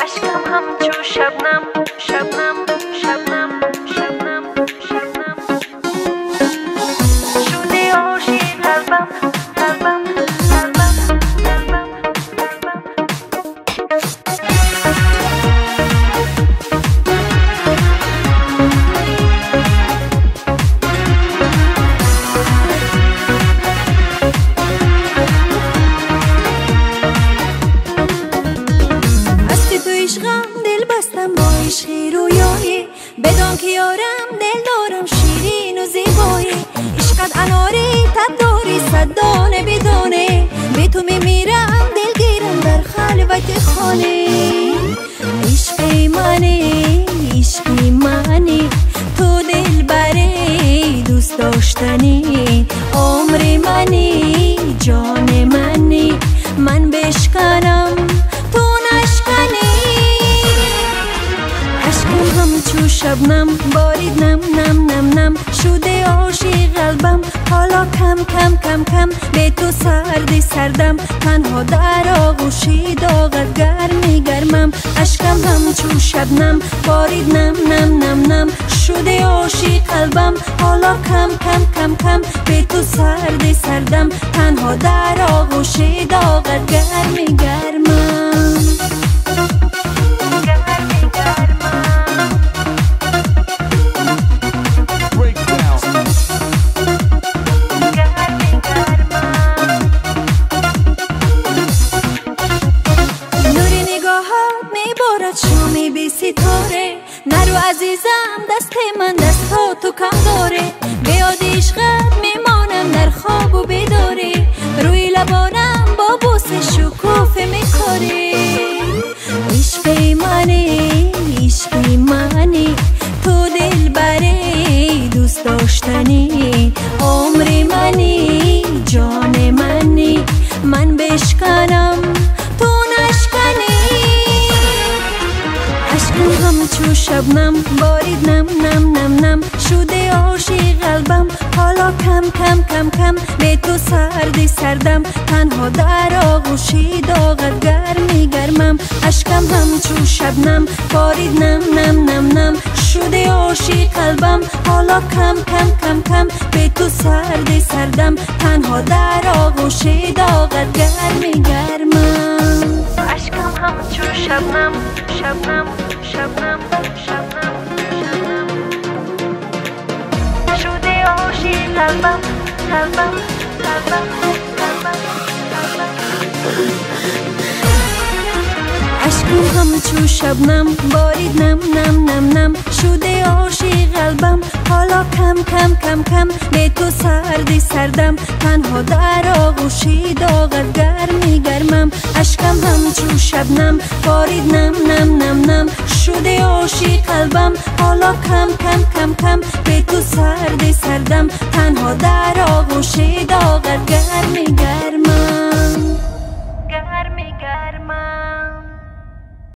اشکم همچو شبنم شبنم شبنم شبنم شبنم شده عاشق قلبم قلبم قلبم قلبم عشقم دل بستم با عشقی رویایی بدان که یارم دل دارم شیرین و زیبایی عشقت اناری تب داری صد دانه بدانه به تو میمیرم دلگیرم در خلوت خانه عشقی منی عشقی منی تو دل بری دوست داشتنی عمر منی جان منی من بشکنم تو نشکنی اشکم همچو شبنم بارید نم نم نم نم شده عاشق قلبم حالا کم کم کم کم به تو سرد سردم تنها در آغوشی داغت گرمی گرمم اشکم همچو شبنم بارید نم نم نم نم شده عاشق قلبم حالا کم کم کم کم به تو سرد سردم تنها در آغوشی داغت گرمی گرمم شامی بی ستاره نرو عزیزم دست من دست ها تو کم داره به یاد عشقت میمانم در خواب و بیداری روی لبانم با بوسه شکوفه میکاری عشقی منی عشقی منی تو دل بری دوست داشتنی عمر منی جان منی من بشکنم تو نشکنی اشکم همچو شبنم بارید نم نم نم نم شده عاشق قلبم حالا کم کم کم کم به تو سرد سردم تنها در آغوشی داغت گرمی گرمم اشکم همچو شبنم بارید نم نم نم نم شده عاشق قلبم حالا کم کم کم کم به تو سرد سردم تنها در آغوشی داغت گرمی گرمم اشکم همچو شبنم شبنم شبنم شبنم شبنم شده عاشق قلبم قلبم قلبم قلبم اشکم همچو شبنم بارید نم نم نم نم شده عاشق قلبم حالا کم کم کم کم به تو سرد سردم تنها در آغوشی داغت گرمی گرمم اشکم همچو شبنم بارید نم نم نم نم شده عاشق قلبم حالا کم کم کم کم به تو سرد سردم تنها در آغوشی داغت گرمی گرمم